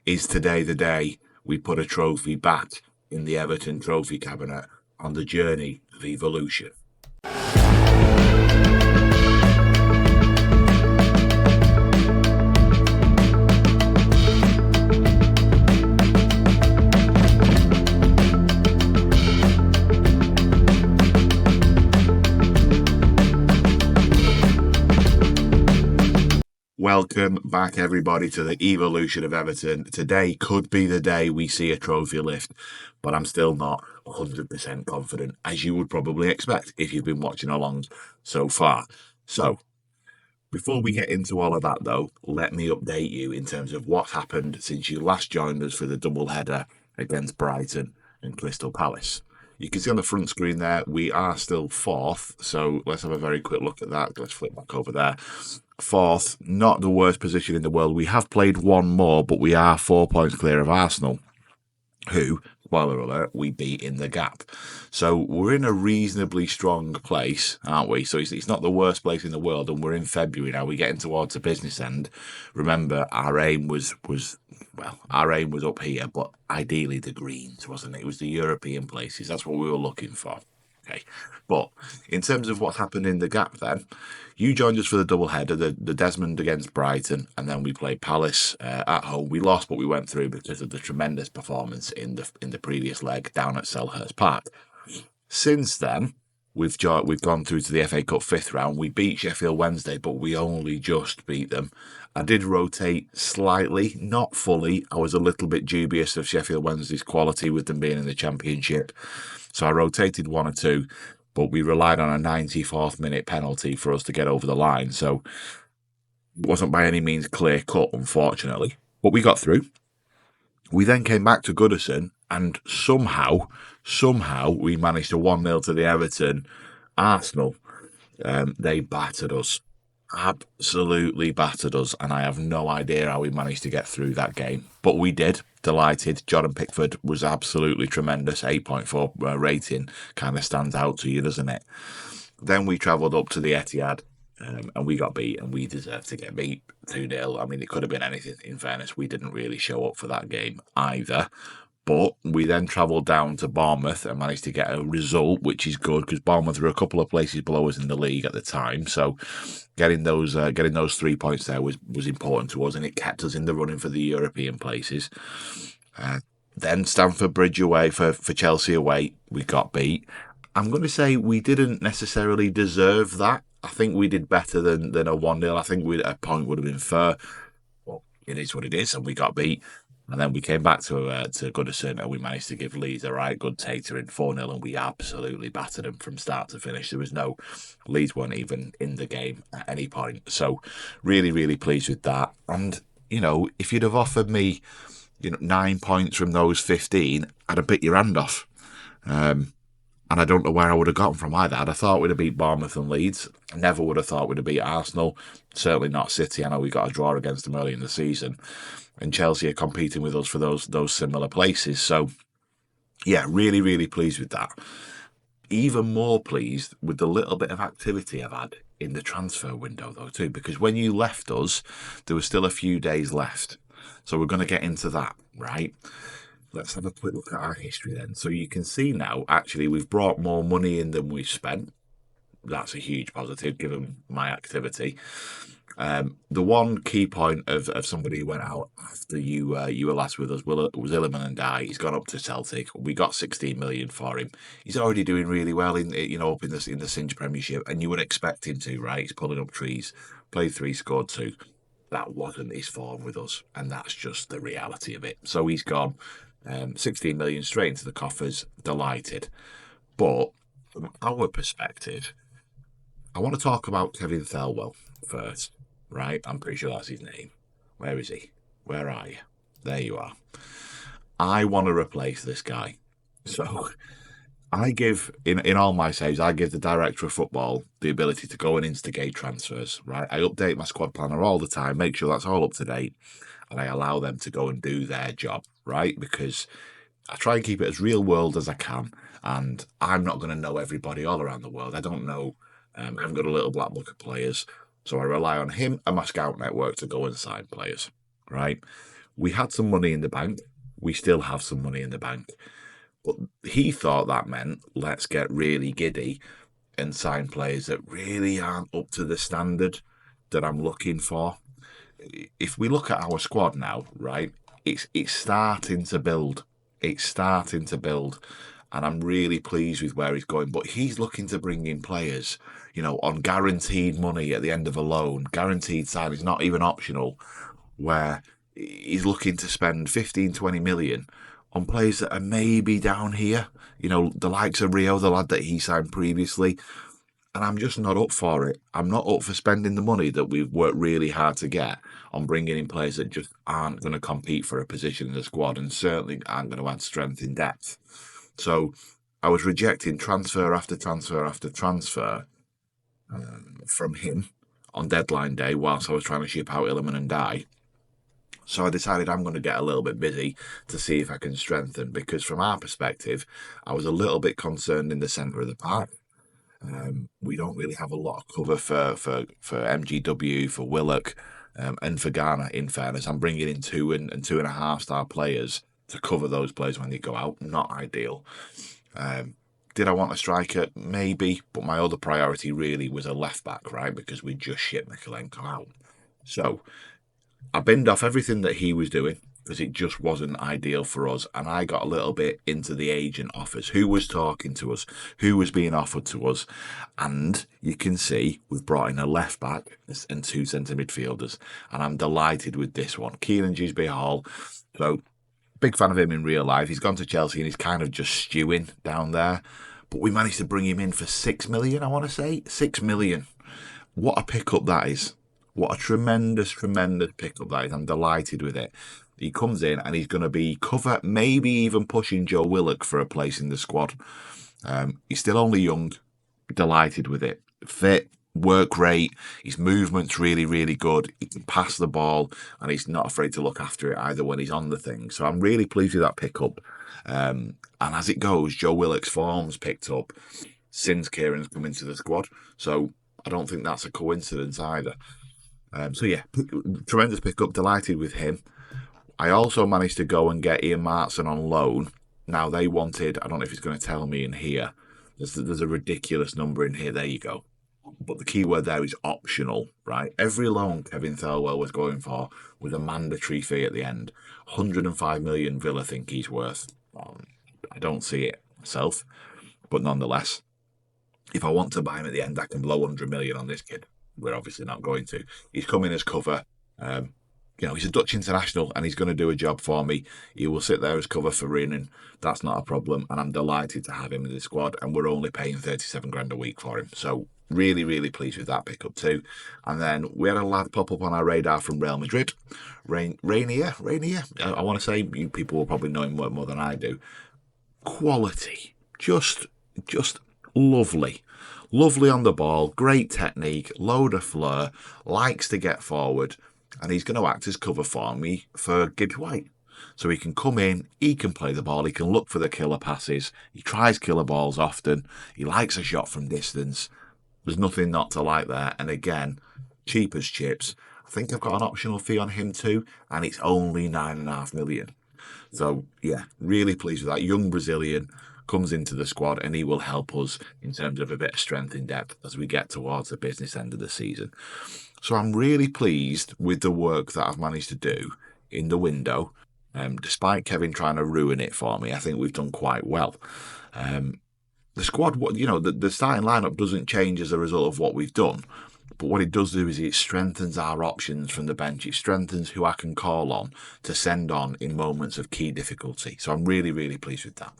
Is today the day we put a trophy back in the Everton trophy cabinet on the journey of evolution? Welcome back, everybody, to the evolution of Everton. Today could be the day we see a trophy lift, but I'm still not 100% confident, as you would probably expect if you've been watching along so far. So, before we get into all of that, though, let me update you in terms of what's happened since you last joined us for the double header against Brighton and Crystal Palace. You can see on the front screen there, we are still fourth. So let's have a very quick look at that. Let's flip back over there. Fourth, not the worst position in the world. We have played one more, but we are 4 points clear of Arsenal, who, spoiler alert, we beat in the gap. So we're in a reasonably strong place, aren't we? So it's not the worst place in the world, and we're in February now. We're getting towards the business end. Remember, our aim was up here, but ideally the greens, wasn't it? It was the European places. That's what we were looking for. Okay. But in terms of what's happened in the gap then, you joined us for the double header, the Desmond against Brighton, and then we played Palace at home. We lost, but we went through because of the tremendous performance in the previous leg down at Selhurst Park. Since then, we've gone through to the FA Cup fifth round. We beat Sheffield Wednesday, but we only just beat them. I did rotate slightly, not fully. I was a little bit dubious of Sheffield Wednesday's quality with them being in the Championship. So I rotated one or two, but we relied on a 94th minute penalty for us to get over the line. So it wasn't by any means clear cut, unfortunately. But we got through. We then came back to Goodison, and somehow we managed to 1-0 to the Everton. Arsenal, they battered us. Absolutely battered us, and I have no idea how we managed to get through that game. But we did. Delighted. Jordan Pickford was absolutely tremendous. 8.4 rating kind of stands out to you, doesn't it? Then we travelled up to the Etihad, and we got beat, and we deserved to get beat 2-0. I mean, it could have been anything. In fairness, we didn't really show up for that game either. But we then travelled down to Bournemouth and managed to get a result, which is good because Bournemouth were a couple of places below us in the league at the time. So getting those 3 points there was important to us, and it kept us in the running for the European places. Then Stamford Bridge away for Chelsea away, we got beat. I'm going to say we didn't necessarily deserve that. I think we did better than a 1-0. I think a point would have been fair. Well, it is what it is, and we got beat. And then we came back to Goodison, and we managed to give Leeds a right good tater in 4-0, and we absolutely battered them from start to finish. There was no, Leeds weren't even in the game at any point. So really, really pleased with that. And, if you'd have offered me, 9 points from those 15, I'd have bit your hand off. And I don't know where I would have gotten from either. I'd have thought we'd have beat Bournemouth and Leeds. I never would have thought we'd have beat Arsenal. Certainly not City. I know we got a draw against them early in the season. And Chelsea are competing with us for those similar places. So, yeah, really, really pleased with that. Even more pleased with the little bit of activity I've had in the transfer window, though, too, because when you left us, there were still a few days left. So we're going to get into that, right? Let's have a quick look at our history then. So you can see now, actually, we've brought more money in than we've spent. That's a huge positive, given my activity. The one key point of somebody who went out after you were last with us was Illiman and I. He's gone up to Celtic. We got 16 million for him. He's already doing really well up in the Singe Premiership, and you would expect him to, right? He's pulling up trees. Played 3, scored 2. That wasn't his form with us, and that's just the reality of it. So he's gone 16 million straight into the coffers. Delighted, but from our perspective, I want to talk about Kevin Thelwell first. Right, I'm pretty sure that's his name. Where is he? Where are you? There you are. I want to replace this guy. So I give, in all my saves, I give the director of football the ability to go and instigate transfers, right? I update my squad planner all the time, make sure that's all up to date, and I allow them to go and do their job, right? Because I try and keep it as real world as I can, and I'm not going to know everybody all around the world. I don't know, I haven't got a little black book of players. So I rely on him and my scout network to go and sign players, right? We had some money in the bank. We still have some money in the bank. But he thought that meant let's get really giddy and sign players that really aren't up to the standard that I'm looking for. If we look at our squad now, right, it's starting to build. It's starting to build. And I'm really pleased with where he's going. But he's looking to bring in players, on guaranteed money at the end of a loan, guaranteed sign. It's not even optional, where he's looking to spend 15, 20 million on players that are maybe down here, the likes of Rio, the lad that he signed previously. And I'm just not up for it. I'm not up for spending the money that we've worked really hard to get on bringing in players that just aren't going to compete for a position in the squad and certainly aren't going to add strength in depth. So I was rejecting transfer after transfer after transfer from him on deadline day whilst I was trying to ship out Illiman and Dye. So I decided I'm going to get a little bit busy to see if I can strengthen, because from our perspective, I was a little bit concerned in the centre of the park. We don't really have a lot of cover for MGW, for Willock, and for Ghana, in fairness. I'm bringing in 2 and 2.5 star players to cover those players when they go out. Not ideal. Did I want a striker? Maybe, but my other priority really was a left back, right? Because we just shipped Mikalenko out. So I binned off everything that he was doing because it just wasn't ideal for us. And I got a little bit into the agent offers, who was talking to us, who was being offered to us. And you can see we've brought in a left back and 2 centre midfielders. And I'm delighted with this one. Kieran Gisby Hall. So big fan of him in real life. He's gone to Chelsea and he's kind of just stewing down there. But we managed to bring him in for 6 million, I want to say. 6 million. What a pickup that is. What a tremendous, tremendous pickup that is. I'm delighted with it. He comes in and he's going to be cover, maybe even pushing Joe Willock for a place in the squad. He's still only young. Delighted with it. Fit, work rate, his movement's really, really good. He can pass the ball and he's not afraid to look after it either when he's on the thing. So I'm really pleased with that pickup. And as it goes, Joe Willock's form's picked up since Kieran's come into the squad. So I don't think that's a coincidence either. So yeah, tremendous pickup. Delighted with him. I also managed to go and get Ian Martson on loan. Now they wanted, I don't know if he's going to tell me in here, there's a ridiculous number in here. There you go. But the key word there is optional, right? Every loan Kevin Thelwell was going for was a mandatory fee at the end. 105 million Villa think he's worth. I don't see it myself, but nonetheless, if I want to buy him at the end, I can blow 100 million on this kid. We're obviously not going to. He's coming as cover. He's a Dutch international and he's going to do a job for me. He will sit there as cover for Renan. That's not a problem. And I'm delighted to have him in the squad. And we're only paying 37 grand a week for him. So really, really pleased with that pickup too. And then we had a lad pop up on our radar from Real Madrid. Rainier. I want to say you people will probably know him more than I do. Quality. Just lovely. Lovely on the ball. Great technique. Load of flair. Likes to get forward. And he's going to act as cover for me for Gibbs White. So he can come in, he can play the ball, he can look for the killer passes, he tries killer balls often, he likes a shot from distance. There's nothing not to like there. And again, cheap as chips. I think I've got an optional fee on him too, and it's only 9.5 million. So yeah, really pleased with that. Young Brazilian comes into the squad and he will help us in terms of a bit of strength in depth as we get towards the business end of the season. So I'm really pleased with the work that I've managed to do in the window. Despite Kevin trying to ruin it for me, I think we've done quite well. The squad, the starting lineup doesn't change as a result of what we've done. But what it does do is it strengthens our options from the bench. It strengthens who I can call on to send on in moments of key difficulty. So I'm really, really pleased with that.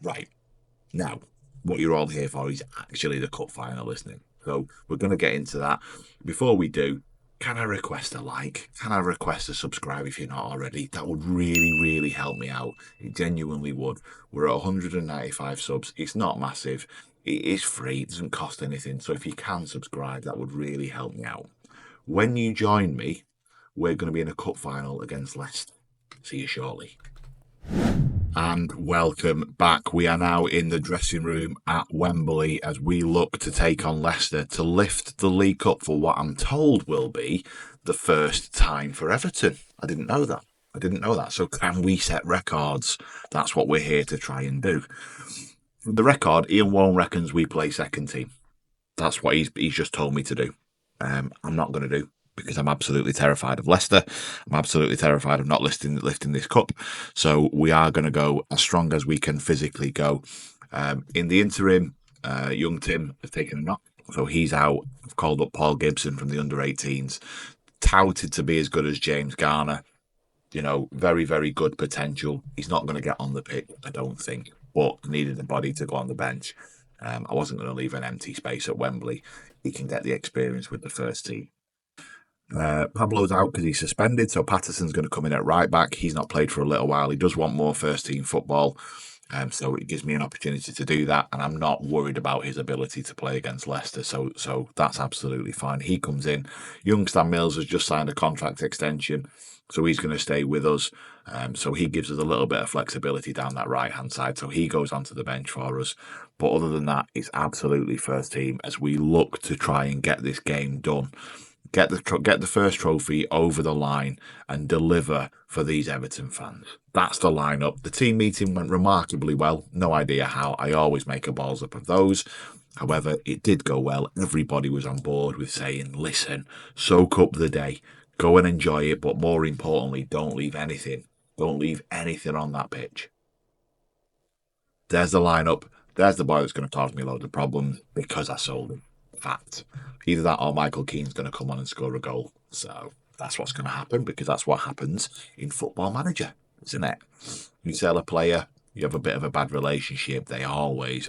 Right. Now, what you're all here for is actually the cup final, isn't it? So we're going to get into that. Before we do, can I request a like? Can I request a subscribe if you're not already? That would really, really help me out. It genuinely would. We're at 195 subs. It's not massive. It is free. It doesn't cost anything. So if you can subscribe, that would really help me out. When you join me, we're going to be in a cup final against Leicester. See you shortly. And welcome back. We are now in the dressing room at Wembley as we look to take on Leicester to lift the League Cup for what I'm told will be the first time for Everton. I didn't know that. I didn't know that. So can we set records? That's what we're here to try and do. The record, Ian Wone reckons we play second team. That's what he's just told me to do. I'm not going to do because I'm absolutely terrified of Leicester. I'm absolutely terrified of not lifting this cup. So we are going to go as strong as we can physically go. In the interim, young Tim has taken a knock, so he's out. I've called up Paul Gibson from the under-18s, touted to be as good as James Garner. Very, very good potential. He's not going to get on the pitch, I don't think, but needed a body to go on the bench. I wasn't going to leave an empty space at Wembley. He can get the experience with the first team. Pablo's out because he's suspended, so Patterson's going to come in at right back. He's not played for a little while. He does want more first team football, so it gives me an opportunity to do that, and I'm not worried about his ability to play against Leicester, so that's absolutely fine. He comes in. Young Stan Mills has just signed a contract extension, so he's going to stay with us. So he gives us a little bit of flexibility down that right-hand side, so he goes onto the bench for us. But other than that, it's absolutely first team as we look to try and get this game done. Get the first trophy over the line and deliver for these Everton fans. That's the lineup. The team meeting went remarkably well. No idea how. I always make a balls up of those. However, it did go well. Everybody was on board with saying, listen, soak up the day. Go and enjoy it. But more importantly, don't leave anything. Don't leave anything on that pitch. There's the lineup. There's the boy that's going to cause me loads of problems because I sold him. Fact. Either that or Michael Keane's going to come on and score a goal. So that's what's going to happen because that's what happens in Football Manager, isn't it? You sell a player, you have a bit of a bad relationship, they always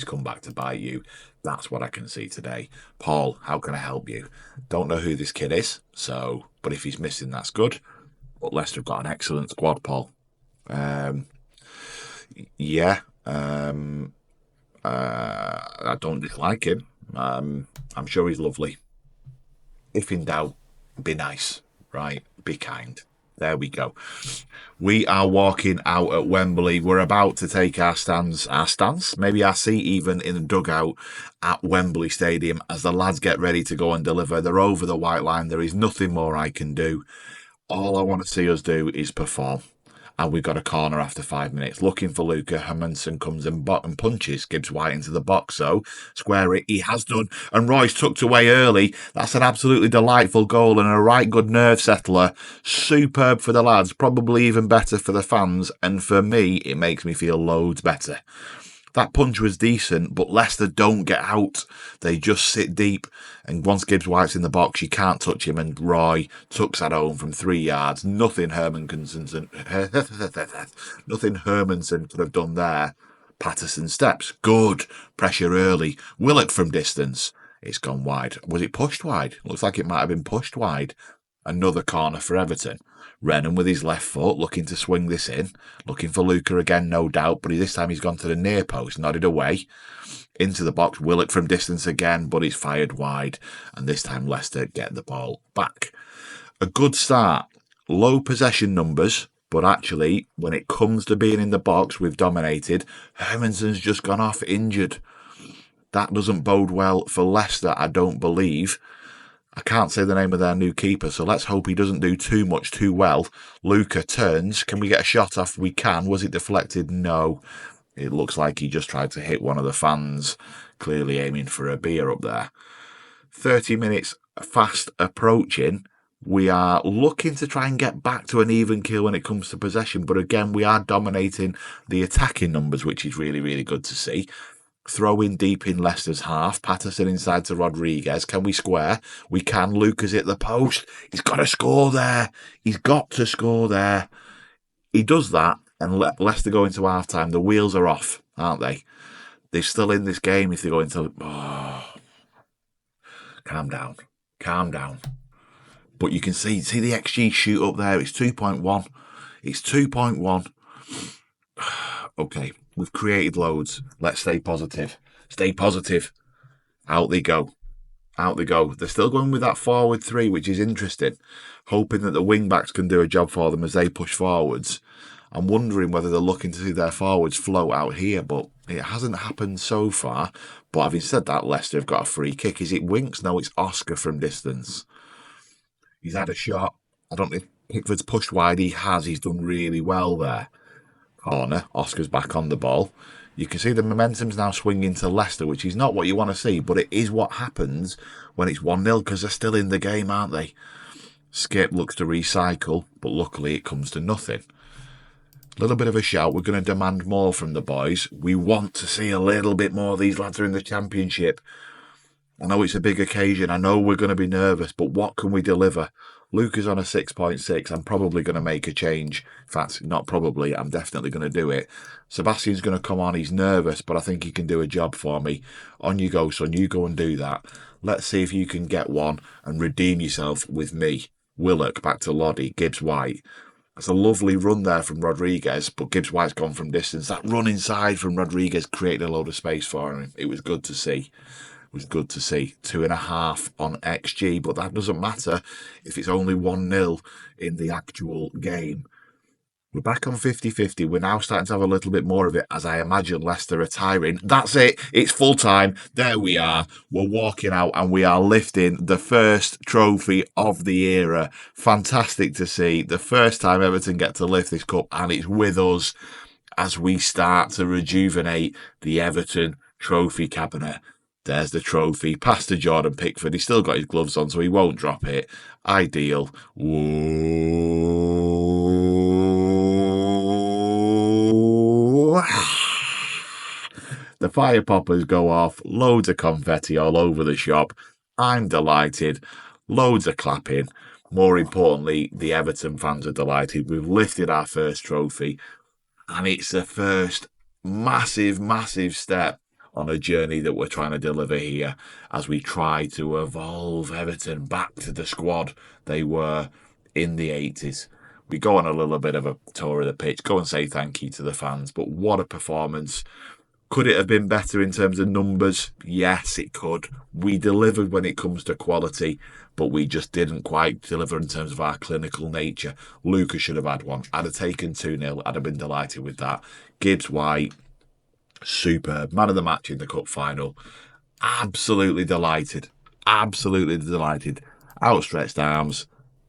come back to bite you. That's what I can see today. Paul, how can I help you? Don't know who this kid is, but if he's missing, that's good. But Leicester have got an excellent squad, Paul. Yeah. I don't dislike him. I'm sure he's lovely. If in doubt, be nice, right? Be kind. There we go. We are walking out at Wembley. We're about to take our stance, maybe our seat even in the dugout at Wembley Stadium as the lads get ready to go and deliver. They're over the white line. There is nothing more I can do. All I want to see us do is perform. And we got a corner after 5 minutes. Looking for Luca. Hermansen comes and punches Gibbs White into the box. So, square it. He has done. And Royce tucked away early. That's an absolutely delightful goal and a right good nerve settler. Superb for the lads. Probably even better for the fans. And for me, it makes me feel loads better. That punch was decent, but Leicester don't get out. They just sit deep. And once Gibbs White's in the box, you can't touch him. And Roy tucks that home from 3 yards. Nothing Hermansen could have done there. Patterson steps. Good. Pressure early. Willock from distance. It's gone wide. Was it pushed wide? Looks like it might have been pushed wide. Another corner for Everton. Rennan with his left foot looking to swing this in. Looking for Luca again, no doubt, but this time he's gone to the near post, nodded away. Into the box, Willock from distance again, but he's fired wide. And this time Leicester get the ball back. A good start. Low possession numbers, but actually, when it comes to being in the box, we've dominated. Hermansen's just gone off injured. That doesn't bode well for Leicester, I don't believe. I can't say the name of their new keeper, so let's hope he doesn't do too much too well. Luca turns. Can we get a shot off? We can. Was it deflected? No. It looks like he just tried to hit one of the fans, clearly aiming for a beer up there. 30 minutes fast approaching. We are looking to try and get back to an even kill when it comes to possession, but again, we are dominating the attacking numbers, which is really, really good to see. Throw in deep in Leicester's half. Patterson inside to Rodriguez. Can we square? We can. Lucas hit the post. He's got to score there. He's got to score there. He does that and let Leicester go into half-time. The wheels are off, aren't they? They're still in this game if they go into... Oh. Calm down. Calm down. But you can see the XG shoot up there. It's 2.1. It's 2.1. Okay. We've created loads. Let's stay positive. Stay positive. Out they go. Out they go. They're still going with that forward three, which is interesting. Hoping that the wing-backs can do a job for them as they push forwards. I'm wondering whether they're looking to see their forwards float out here, but it hasn't happened so far. But having said that, Leicester have got a free kick. Is it Winks? No, it's Oscar from distance. He's had a shot. I don't Pickford's pushed wide. He has. He's done really well there. Corner. Oscar's back on the ball. You can see the momentum's now swinging to Leicester, which is not what you want to see, but it is what happens when it's 1-0 because they're still in the game, aren't they? Skip looks to recycle, but luckily it comes to nothing. A little bit of a shout. We're going to demand more from the boys. We want to see a little bit more. These lads are in the Championship. I know it's a big occasion. I know we're going to be nervous, but what can we deliver? Luke is on a 6.6. I'm probably going to make a change. In fact, not probably. I'm definitely going to do it. Sebastian's going to come on. He's nervous, but I think he can do a job for me. On you go, son. You go and do that. Let's see if you can get one and redeem yourself with me. Willock back to Loddy. Gibbs White. It's a lovely run there from Rodriguez, but Gibbs White's gone from distance. That run inside from Rodriguez created a load of space for him. It was good to see. It was good to see. 2.5 on XG, but that doesn't matter if it's only 1-0 in the actual game. We're back on 50-50. We're now starting to have a little bit more of it as I imagine Leicester are tiring. That's it. It's full time. There we are. We're walking out and we are lifting the first trophy of the era. Fantastic to see. The first time Everton get to lift this cup, and it's with us as we start to rejuvenate the Everton trophy cabinet. There's the trophy. Past to Jordan Pickford. He's still got his gloves on, so he won't drop it. Ideal. Whoa. The fire poppers go off. Loads of confetti all over the shop. I'm delighted. Loads of clapping. More importantly, the Everton fans are delighted. We've lifted our first trophy, and it's the first massive, massive step on a journey that we're trying to deliver here as we try to evolve Everton back to the squad they were in the 80s. We go on a little bit of a tour of the pitch, go and say thank you to the fans, but what a performance. Could it have been better in terms of numbers? Yes, it could. We delivered when it comes to quality, but we just didn't quite deliver in terms of our clinical nature. Lucas should have had one. I'd have taken 2-0. I'd have been delighted with that. Gibbs White, superb. Man of the match in the cup final. Absolutely delighted. Absolutely delighted. Outstretched arms.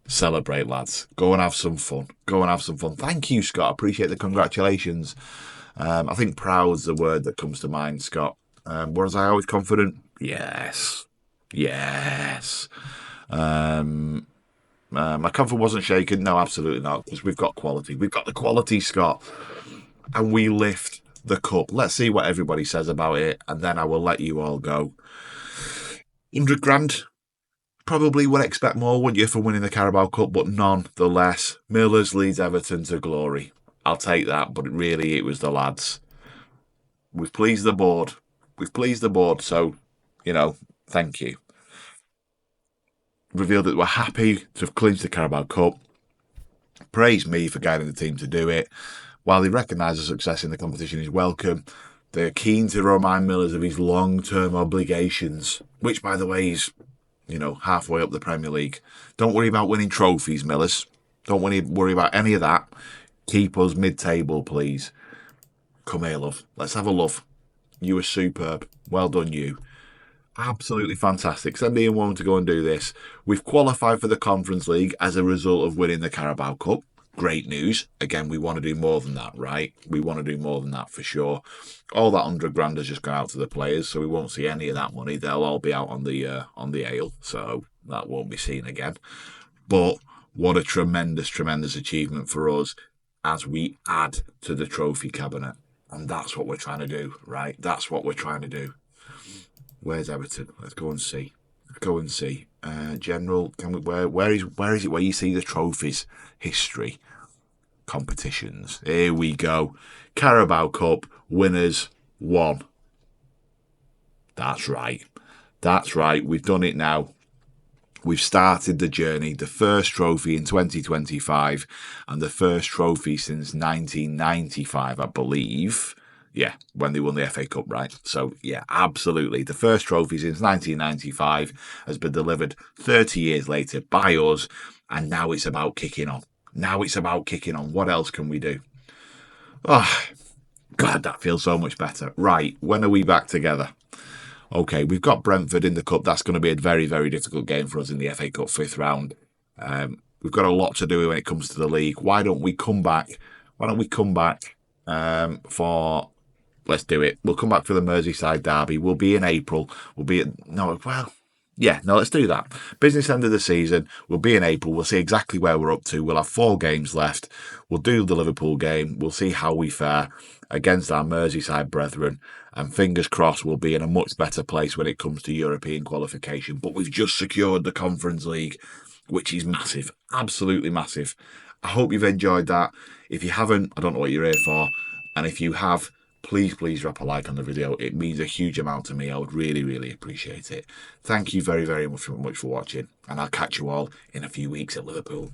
Celebrate, lads. Go and have some fun. Go and have some fun. Thank you, Scott. Appreciate the congratulations. I think proud's the word that comes to mind, Scott. Was I always confident? Yes. Yes. My confidence wasn't shaken. No, absolutely not. Because we've got quality. We've got the quality, Scott. And we lift the cup. Let's see what everybody says about it, and then I will let you all go. 100 grand. Probably would expect more, wouldn't you, for winning the Carabao Cup, but nonetheless, Millers leads Everton to glory. I'll take that, but really it was the lads. We've pleased the board. We've pleased the board, so, thank you. Revealed that we're happy to have clinched the Carabao Cup. Praise me for guiding the team to do it. While they recognise the success in the competition is welcome, they're keen to remind Millers of his long-term obligations, which, by the way, is, halfway up the Premier League. Don't worry about winning trophies, Millers. Don't worry about any of that. Keep us mid-table, please. Come here, love. Let's have a love. You were superb. Well done, you. Absolutely fantastic. Send Ian one to go and do this. We've qualified for the Conference League as a result of winning the Carabao Cup. Great news. Again, we want to do more than that, right? We want to do more than that for sure. All that 100 grand has just gone out to the players, so we won't see any of that money. They'll all be out on the ale, so that won't be seen again. But what a tremendous, tremendous achievement for us as we add to the trophy cabinet. And that's what we're trying to do, right? That's what we're trying to do. Where's Everton? Let's go and see. Go and see. General, where is it where you see the trophies? History. Competitions. Here we go. Carabao Cup winners 1. That's right. That's right. We've done it now. We've started the journey. The first trophy in 2025 and the first trophy since 1995, I believe. Yeah, when they won the FA Cup, right? So, yeah, absolutely. The first trophy since 1995 has been delivered 30 years later by us, and now it's about kicking on. What else can we do? Oh, God, that feels so much better. Right, when are we back together? Okay, we've got Brentford in the Cup. That's going to be a very, very difficult game for us in the FA Cup 5th round. We've got a lot to do when it comes to the league. Why don't we come back? Why don't we come back for? Let's do it. We'll come back for the Merseyside derby. We'll be in April. We'll be at no. Well, yeah, no, let's do that. Business end of the season. We'll be in April. We'll see exactly where we're up to. We'll have 4 games left. We'll do the Liverpool game. We'll see how we fare against our Merseyside brethren. And fingers crossed, we'll be in a much better place when it comes to European qualification. But we've just secured the Conference League, which is massive. Absolutely massive. I hope you've enjoyed that. If you haven't, I don't know what you're here for. And if you have, please drop a like on the video. It means a huge amount to me. I would really appreciate it. Thank you very much for watching, and I'll catch you all in a few weeks at Liverpool.